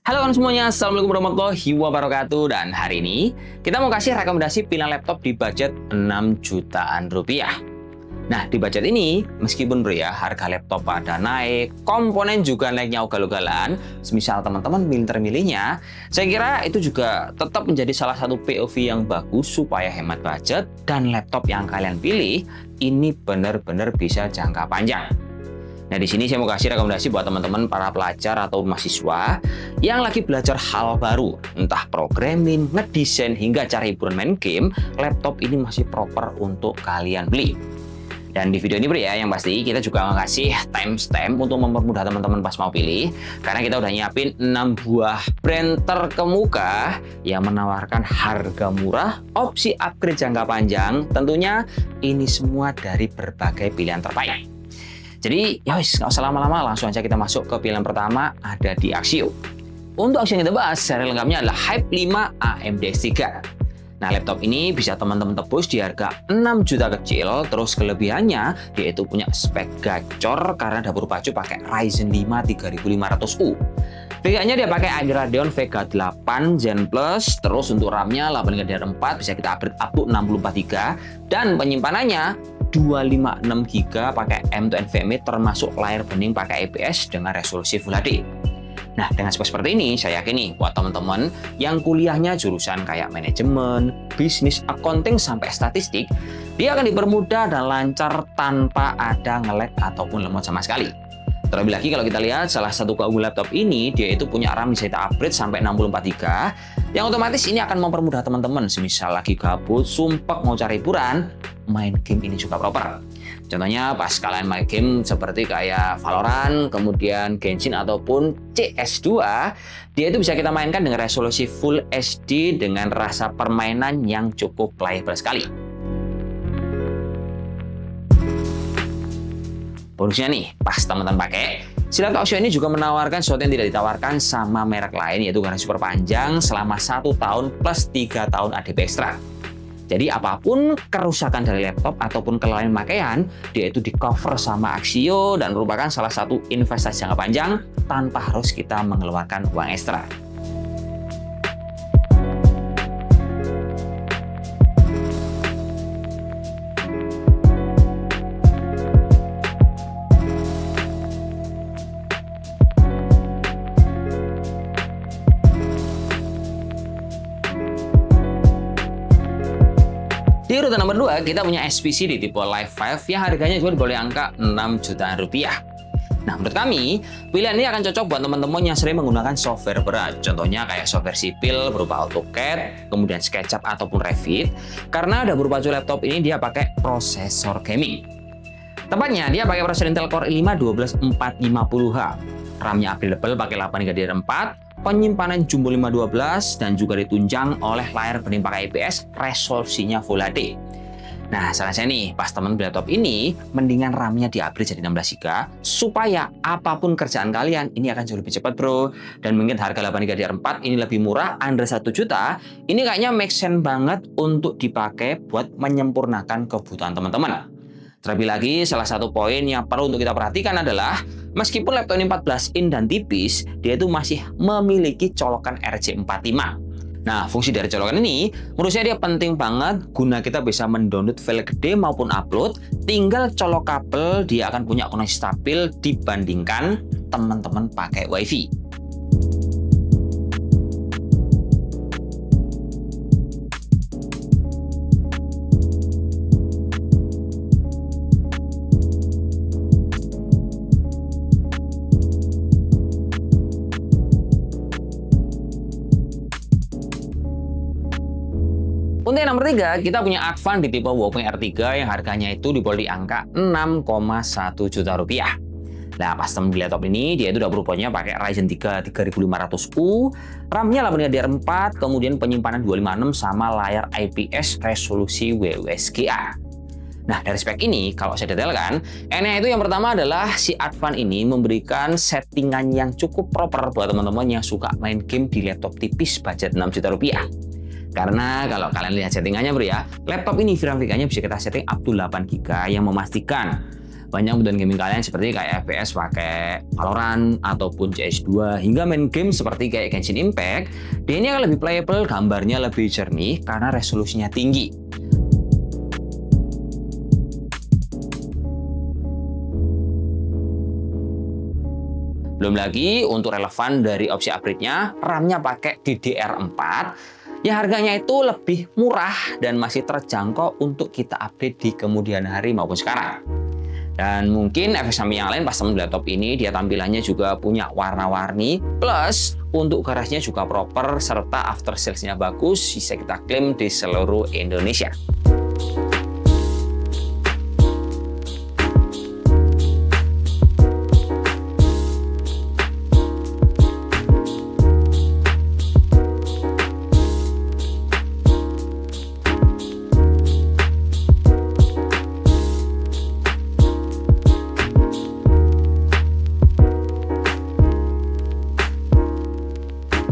Halo kan semuanya, Assalamualaikum warahmatullahi wabarakatuh. Dan hari ini kita mau kasih rekomendasi pilihan laptop di budget 6 jutaan rupiah. Nah, di budget ini, meskipun bro ya, harga laptop pada naik, komponen juga naiknya ugal-ugalan, semisal teman-teman milih-milihnya, saya kira itu juga tetap menjadi salah satu POV yang bagus supaya hemat budget dan laptop yang kalian pilih ini benar-benar bisa jangka panjang. Nah, di sini saya mau kasih rekomendasi buat teman-teman para pelajar atau mahasiswa yang lagi belajar hal baru, entah programming, ngedesain, hingga cara hiburan main game, laptop ini masih proper untuk kalian beli. Dan di video ini bro ya, yang pasti kita juga mau kasih timestamp untuk mempermudah teman-teman pas mau pilih, karena kita udah nyiapin 6 buah brand terkemuka yang menawarkan harga murah, opsi upgrade jangka panjang, tentunya ini semua dari berbagai pilihan terbaik. Jadi ya wis, nggak usah lama-lama, langsung aja kita masuk ke pilihan pertama, ada di Axio. Untuk Axio yang kita bahas, seri lengkapnya adalah Hype 5 AMD X3. Nah, laptop ini bisa teman-teman tebus di harga 6 juta kecil, terus kelebihannya dia itu punya spek gacor karena dapur pacu pakai Ryzen 5 3500U. VGA-nya dia pakai AMD Radeon Vega 8 Gen Plus, terus untuk RAM-nya 8GB4 bisa kita upgrade up to 64GB, dan penyimpanannya 256GB pakai M2 NVMe termasuk layar bening pakai IPS dengan resolusi Full HD. Nah, dengan spek seperti ini, saya yakin nih buat teman-teman yang kuliahnya jurusan kayak manajemen, bisnis, accounting, sampai statistik, dia akan dipermudah dan lancar tanpa ada nge-lag ataupun lemot sama sekali. Terlebih lagi kalau kita lihat salah satu keunggulan laptop ini, dia itu punya RAM bisa kita upgrade sampai 64GB, yang otomatis ini akan mempermudah teman-teman semisal lagi gabut, sumpek, mau cari hiburan, main game ini juga proper. Contohnya pas kalian main game seperti kayak Valorant, kemudian Genshin ataupun CS2, dia itu bisa kita mainkan dengan resolusi Full HD dengan rasa permainan yang cukup playable sekali. Bonusnya nih, pas teman-teman pakai, si laptop Axio ini juga menawarkan sesuatu yang tidak ditawarkan sama merek lain, yaitu garansi super panjang selama 1 tahun plus 3 tahun ADP ekstra. Jadi apapun kerusakan dari laptop ataupun kelalaian pemakaian, dia itu di cover sama Axio dan merupakan salah satu investasi jangka panjang tanpa harus kita mengeluarkan uang ekstra. Di urutan nomor 2, kita punya SPC di tipe Live 5 yang harganya juga di bawah angka 6 jutaan rupiah. Nah, menurut kami, pilihan ini akan cocok buat teman-teman yang sering menggunakan software berat. Contohnya kayak software sipil berupa AutoCAD, kemudian SketchUp ataupun Revit. Karena dapur pacu laptop ini dia pakai prosesor gaming. Tepatnya, dia pakai prosesor Intel Core i5 12450H. RAM-nya upgradable pakai 8GB4, penyimpanan jumbo 512 dan juga ditunjang oleh layar bening pakai IPS, resolusinya Full HD. Nah, saran saya nih, pas teman beli laptop ini, mendingan RAM-nya di-upgrade jadi 16GB supaya apapun kerjaan kalian ini akan jauh lebih cepat, bro. Dan mungkin harga 8GB4 ini lebih murah, under 1 juta. Ini kayaknya make sense banget untuk dipakai buat menyempurnakan kebutuhan teman-teman. Terlebih lagi, salah satu poin yang perlu untuk kita perhatikan adalah meskipun laptop ini 14 in dan tipis, dia itu masih memiliki colokan RJ45. Nah, fungsi dari colokan ini menurut saya dia penting banget guna kita bisa mendownload file gede maupun upload, tinggal colok kabel, dia akan punya koneksi stabil dibandingkan teman-teman pakai WiFi. Untuk yang nomor 3, kita punya Advan di tipe Wacom R3 yang harganya itu di bawah di angka 6,1 juta rupiah. Nah, pas temen beli laptop ini, dia itu udah berupanya pakai Ryzen 3 3500U, RAM-nya 8GB4, kemudian penyimpanan 256 sama layar IPS resolusi WUSGA. Nah, dari spek ini, kalau saya detailkan, enaknya itu yang pertama adalah si Advan ini memberikan settingan yang cukup proper buat teman-teman yang suka main game di laptop tipis budget 6 juta rupiah. Karena kalau kalian lihat settingannya bro ya, laptop ini VRAM VGA-nya bisa kita setting up to 8GB yang memastikan banyak kebutuhan gaming kalian seperti kayak FPS pakai Valorant ataupun CS2 hingga main game seperti kayak Genshin Impact, dia ini akan lebih playable, gambarnya lebih jernih karena resolusinya tinggi. Belum lagi untuk relevan dari opsi upgrade-nya, RAM-nya pakai DDR4 yang harganya itu lebih murah dan masih terjangkau untuk kita update di kemudian hari maupun sekarang. Dan mungkin efek samping yang lain pas teman laptop ini, dia tampilannya juga punya warna-warni, plus untuk garasinya juga proper serta after sales-nya bagus, bisa kita klaim di seluruh Indonesia.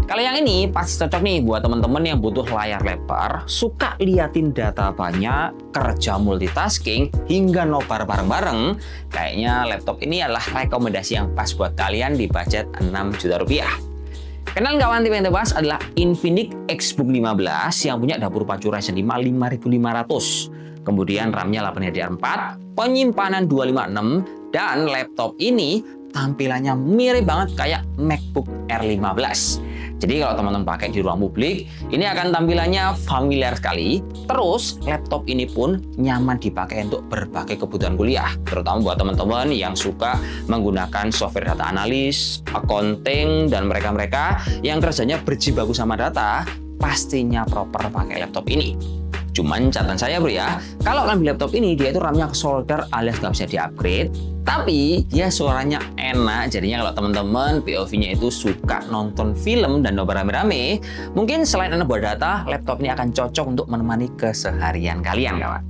Kalau yang ini pasti cocok nih buat teman-teman yang butuh layar lebar, suka liatin data banyak, kerja multitasking, hingga nobar bareng-bareng. Kayaknya laptop ini adalah rekomendasi yang pas buat kalian di budget 6 juta rupiah. Kenal nggak wanti yang tebas adalah Infinix Xbook 15 yang punya dapur pacu Ryzen 5 5500. Kemudian RAM-nya 8DDR4, penyimpanan 256, dan laptop ini tampilannya mirip banget kayak MacBook Air 15. Jadi kalau teman-teman pakai di ruang publik, ini akan tampilannya familiar sekali. Terus laptop ini pun nyaman dipakai untuk berbagai kebutuhan kuliah, terutama buat teman-teman yang suka menggunakan software data analis, accounting, dan mereka-mereka yang kerjanya berjibaku sama data, pastinya proper pakai laptop ini. Cuman catatan saya bro ya, kalau kalian beli laptop ini dia itu RAM-nya solder alias nggak bisa di-upgrade, tapi dia suaranya enak. Jadinya kalau teman-teman POV-nya itu suka nonton film dan nobar rame-rame, mungkin selain enak buat data, laptop ini akan cocok untuk menemani keseharian kalian kawan.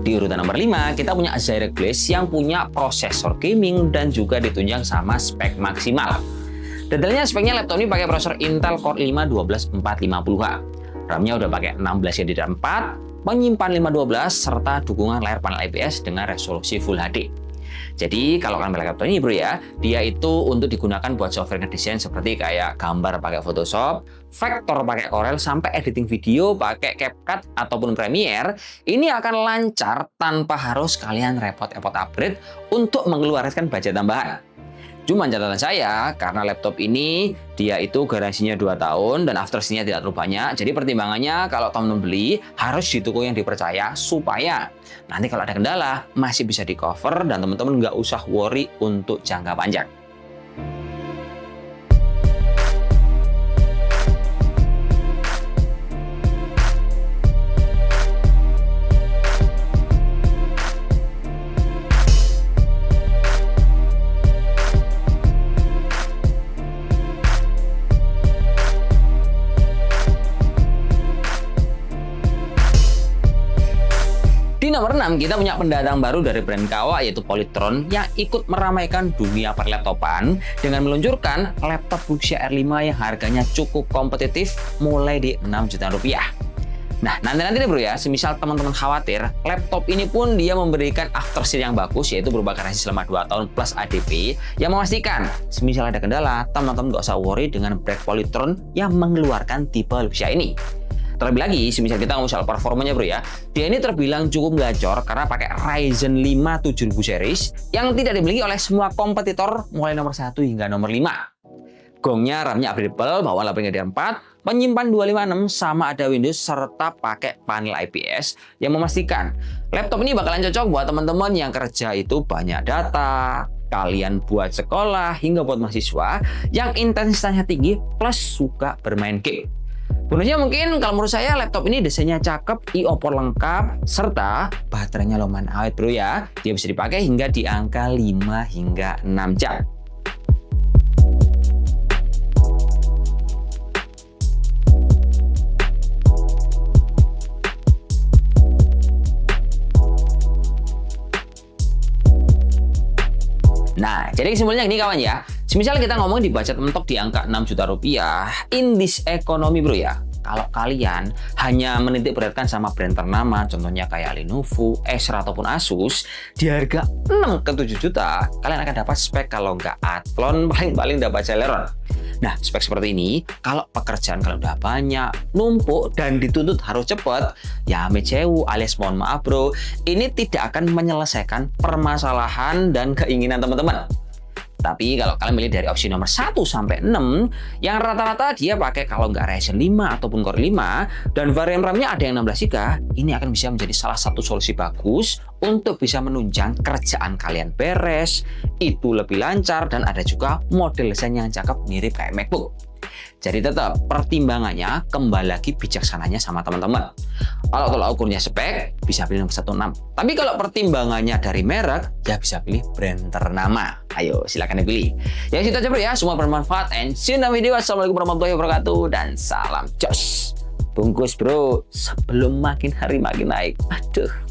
Di urutan nomor 5, kita punya Azaire Glaze yang punya prosesor gaming dan juga ditunjang sama spek maksimal. Detailnya speknya laptop ini pakai prosesor Intel Core i5 12450H. RAM-nya udah pakai 16DDR4, penyimpan 512, serta dukungan layar panel IPS dengan resolusi Full HD. Jadi kalau kalian beli laptop ini bro ya, dia itu untuk digunakan buat software ngedesain seperti kayak gambar pakai Photoshop, vektor pakai Corel, sampai editing video pakai CapCut ataupun Premiere, ini akan lancar tanpa harus kalian repot-repot upgrade untuk mengeluarkan budget tambahan. Cuma catatan saya, karena laptop ini dia itu garansinya 2 tahun dan after sale-nya tidak terlalu banyak. Jadi pertimbangannya kalau teman-teman beli harus di toko yang dipercaya supaya nanti kalau ada kendala masih bisa di cover dan teman-teman nggak usah worry untuk jangka panjang. Di nomor 6, kita punya pendatang baru dari brand KAWA yaitu Polytron yang ikut meramaikan dunia perlaptopan dengan meluncurkan laptop Fuchsia R5 yang harganya cukup kompetitif mulai di 6 juta rupiah. Nah, nanti nih bro ya, semisal teman-teman khawatir, laptop ini pun dia memberikan after sale yang bagus yaitu berupa garansi selama 2 tahun plus ADP yang memastikan semisal ada kendala, teman-teman nggak usah worry dengan brand Polytron yang mengeluarkan tipe Fuchsia ini. Terlebih lagi, semisal kita ngomong soal performanya bro ya, dia ini terbilang cukup gacor karena pakai Ryzen 5 7000 series yang tidak dimiliki oleh semua kompetitor mulai nomor 1 hingga nomor 5. Gongnya RAM-nya upgradable, bawaan 8DDR4, penyimpan 256 sama ada Windows serta pakai panel IPS yang memastikan laptop ini bakalan cocok buat teman-teman yang kerja itu banyak data, kalian buat sekolah hingga buat mahasiswa yang intensitasnya tinggi plus suka bermain game. Bonusnya mungkin kalau menurut saya laptop ini desainnya cakep, I/O port lengkap, serta baterainya lumayan awet bro ya. Dia bisa dipakai hingga di angka 5 hingga 6 jam. Jadi kesimpulannya gini kawan ya, semisal kita ngomong di budget mentok di angka 6 juta rupiah, in this economy bro ya, kalau kalian hanya menitik beratkan sama brand ternama, contohnya kayak Lenovo, Acer ataupun Asus, di harga 6 ke 7 juta, kalian akan dapat spek kalau nggak Athlon, paling-paling dapat Celeron. Nah, spek seperti ini, kalau pekerjaan kalian udah banyak, numpuk, dan dituntut harus cepat, ya mecewu alias mohon maaf bro, ini tidak akan menyelesaikan permasalahan dan keinginan teman-teman. Tapi kalau kalian milih dari opsi nomor 1 sampai 6, yang rata-rata dia pakai kalau nggak Ryzen 5 ataupun Core 5, dan varian RAM-nya ada yang 16 GB, ini akan bisa menjadi salah satu solusi bagus untuk bisa menunjang kerjaan kalian beres, itu lebih lancar, dan ada juga model desain yang cakep mirip kayak MacBook. Jadi tetap pertimbangannya kembali lagi bijaksananya sama teman-teman. Kalau tolak ukurnya spek, bisa pilih nomor 16. Tapi kalau pertimbangannya dari merek, ya bisa pilih brand ternama. Ayo silakan dipilih. Ya itu aja bro ya, semua bermanfaat. And see you in the video. Assalamualaikum warahmatullahi wabarakatuh dan salam jos. Bungkus bro, sebelum makin hari makin naik. Aduh.